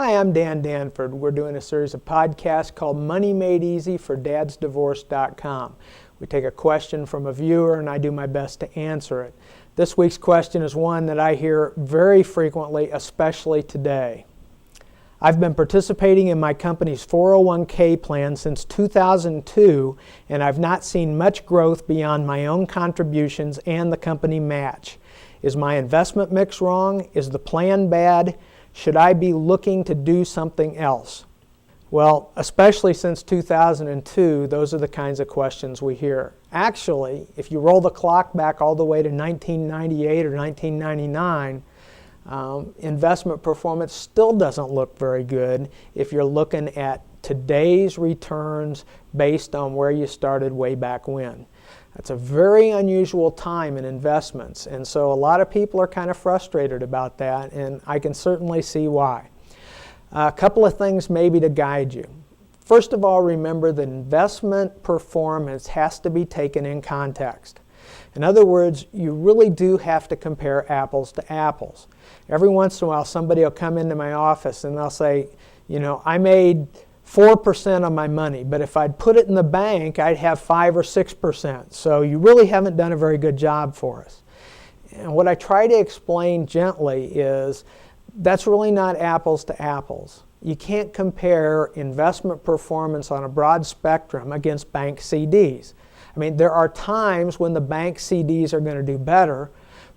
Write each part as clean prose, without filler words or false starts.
Hi, I'm Dan Danford. We're doing a series of podcasts called Money Made Easy for DadsDivorce.com. We take a question from a viewer and I do my best to answer it. This week's question is one that I hear very frequently, especially today. I've been participating in my company's 401k plan since 2002 and I've not seen much growth beyond my own contributions and the company match. Is my investment mix wrong? Is the plan bad? Should I be looking to do something else? Well, especially since 2002, those are the kinds of questions we hear. Actually, if you roll the clock back all the way to 1998 or 1999, investment performance still doesn't look very good if you're looking at today's returns based on where you started way back when. That's a very unusual time in investments, and so a lot of people are kind of frustrated about that, and I can certainly see why. A couple of things maybe to guide you. First of all, remember that investment performance has to be taken in context. In other words, you really do have to compare apples to apples. Every once in a while somebody will come into my office and they'll say, you know, I made 4% on my money, but if I'd put it in the bank, I'd have 5 or 6%. So you really haven't done a very good job for us. And what I try to explain gently is that's really not apples to apples. You can't compare investment performance on a broad spectrum against bank CDs. I mean, there are times when the bank CDs are going to do better,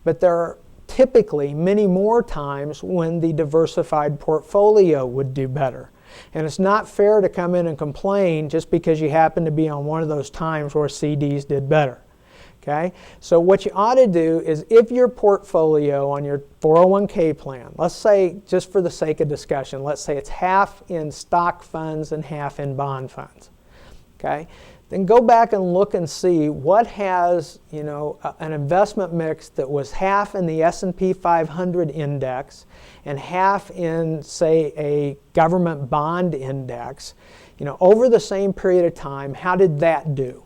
but there are typically many more times when the diversified portfolio would do better. And it's not fair to come in and complain just because you happen to be on one of those times where CDs did better. Okay? So what you ought to do is if your portfolio on your 401k plan, let's say, just for the sake of discussion, let's say it's half in stock funds and half in bond funds. Okay? Then go back and look and see what has, an investment mix that was half in the S&P 500 index and half in, say, a government bond index. Over the same period of time, how did that do?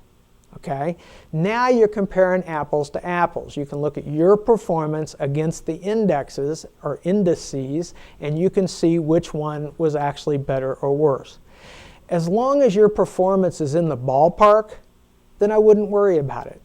Okay? Now you're comparing apples to apples. You can look at your performance against the indexes or indices, and you can see which one was actually better or worse. As long as your performance is in the ballpark, then I wouldn't worry about it.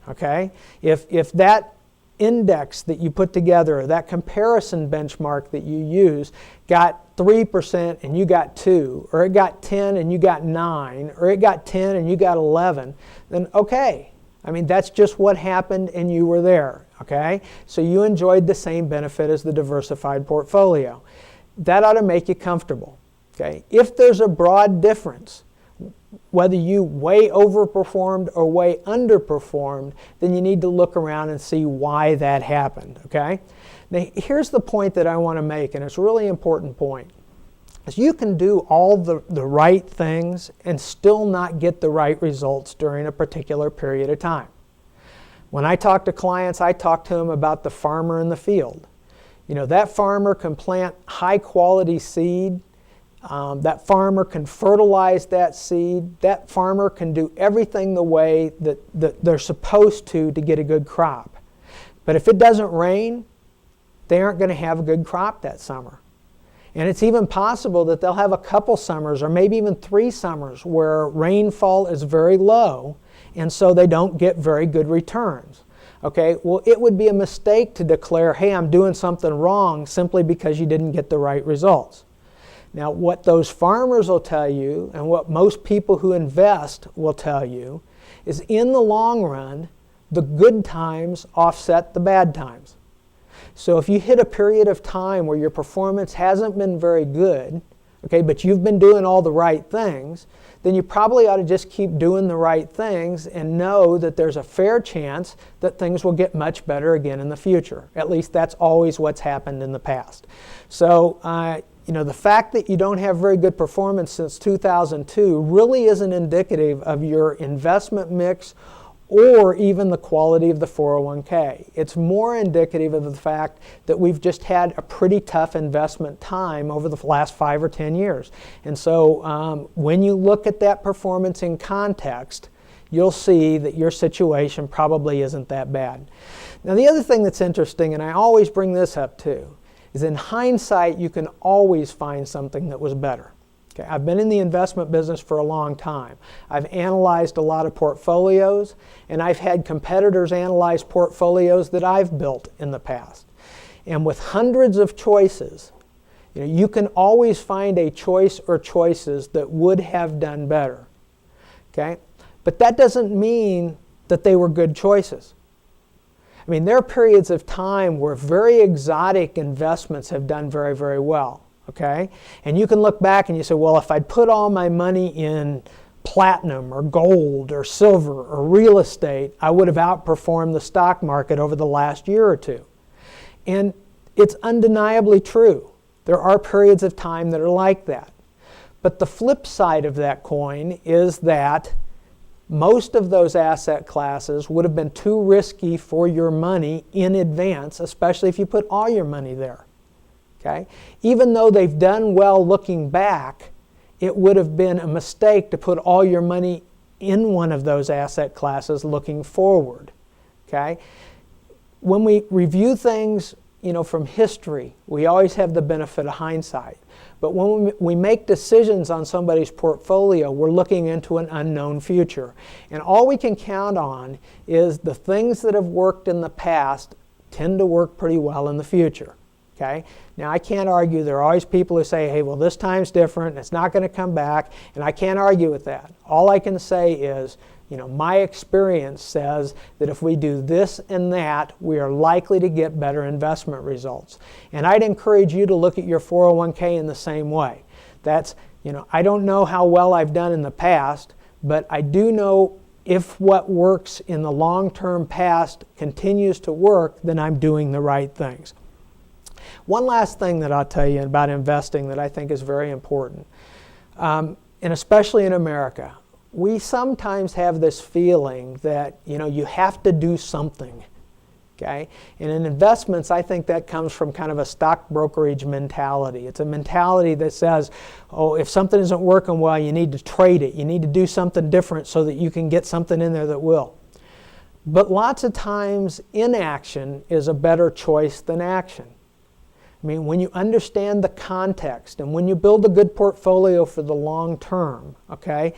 Okay? If that index that you put together, or that comparison benchmark that you use, got 3% and you got 2, or it got 10 and you got 9, or it got 10 and you got 11, then okay. I mean, that's just what happened and you were there. Okay? So you enjoyed the same benefit as the diversified portfolio. That ought to make you comfortable. Okay? If there's a broad difference, whether you way overperformed or way underperformed, then you need to look around and see why that happened. Okay? Now, here's the point that I want to make, and it's a really important point. Is you can do all the right things and still not get the right results during a particular period of time. When I talk to clients, I talk to them about the farmer in the field. That farmer can plant high quality seed. That farmer can fertilize that seed. That farmer can do everything the way that they're supposed to get a good crop. But if it doesn't rain, they aren't going to have a good crop that summer. And it's even possible that they'll have a couple summers or maybe even 3 summers where rainfall is very low, and so they don't get very good returns. Okay, well, it would be a mistake to declare, hey, I'm doing something wrong simply because you didn't get the right results. Now, what those farmers will tell you, and what most people who invest will tell you, is in the long run, the good times offset the bad times. So if you hit a period of time where your performance hasn't been very good, okay, but you've been doing all the right things, then you probably ought to just keep doing the right things and know that there's a fair chance that things will get much better again in the future. At least that's always what's happened in the past. So, the fact that you don't have very good performance since 2002 really isn't indicative of your investment mix or even the quality of the 401k. It's more indicative of the fact that we've just had a pretty tough investment time over the last 5 or 10 years. And so when you look at that performance in context, you'll see that your situation probably isn't that bad. Now, the other thing that's interesting, and I always bring this up too, is in hindsight, you can always find something that was better. Okay, I've been in the investment business for a long time. I've analyzed a lot of portfolios, and I've had competitors analyze portfolios that I've built in the past. And with hundreds of choices, you can always find a choice or choices that would have done better. Okay? But that doesn't mean that they were good choices. I mean, there are periods of time where very exotic investments have done very, very well. Okay? And you can look back and you say, well, if I'd put all my money in platinum or gold or silver or real estate, I would have outperformed the stock market over the last year or two. And it's undeniably true. There are periods of time that are like that. But the flip side of that coin is that most of those asset classes would have been too risky for your money in advance, especially if you put all your money there. Okay? Even though they've done well looking back, it would have been a mistake to put all your money in one of those asset classes looking forward. Okay? When we review things, from history, we always have the benefit of hindsight. But when we make decisions on somebody's portfolio, we're looking into an unknown future. And all we can count on is the things that have worked in the past tend to work pretty well in the future. Okay? Now, I can't argue. There are always people who say, hey, well, this time's different. It's not going to come back. And I can't argue with that. All I can say is, my experience says that if we do this and that, we are likely to get better investment results. And I'd encourage you to look at your 401k in the same way. That's, I don't know how well I've done in the past, but I do know if what works in the long-term past continues to work, then I'm doing the right things. One last thing that I'll tell you about investing that I think is very important, and especially in America. We sometimes have this feeling that, you have to do something. Okay? And in investments, I think that comes from kind of a stock brokerage mentality. It's a mentality that says, oh, if something isn't working well, you need to trade it. You need to do something different so that you can get something in there that will. But lots of times, inaction is a better choice than action. I mean, when you understand the context and when you build a good portfolio for the long term, okay,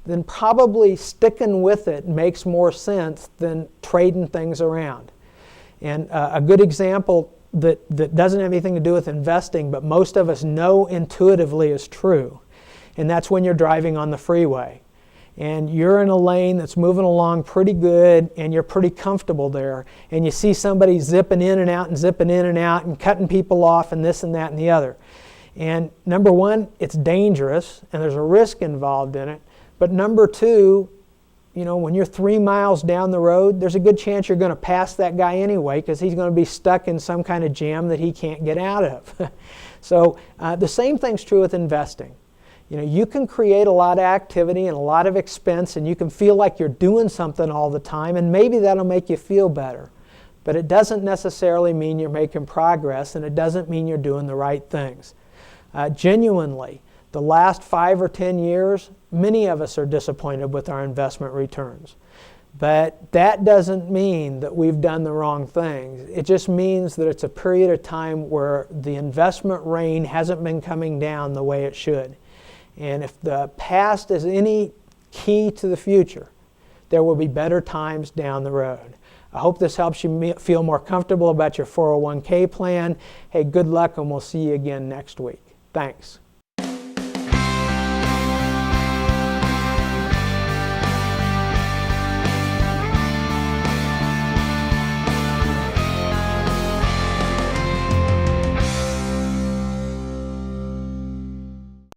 then probably sticking with it makes more sense than trading things around. And a good example that doesn't have anything to do with investing, but most of us know intuitively is true, and that's when you're driving on the freeway. And you're in a lane that's moving along pretty good, and you're pretty comfortable there, and you see somebody zipping in and out and zipping in and out and cutting people off and this and that and the other. And number one, it's dangerous, and there's a risk involved in it. But number two, when you're 3 miles down the road, there's a good chance you're going to pass that guy anyway because he's going to be stuck in some kind of jam that he can't get out of. So the same thing's true with investing. You can create a lot of activity and a lot of expense, and you can feel like you're doing something all the time, and maybe that'll make you feel better. But it doesn't necessarily mean you're making progress, and it doesn't mean you're doing the right things. Genuinely, the last 5 or 10 years, many of us are disappointed with our investment returns. But that doesn't mean that we've done the wrong things. It just means that it's a period of time where the investment rain hasn't been coming down the way it should. And if the past is any key to the future, there will be better times down the road. I hope this helps you feel more comfortable about your 401k plan. Hey, good luck, and we'll see you again next week. Thanks.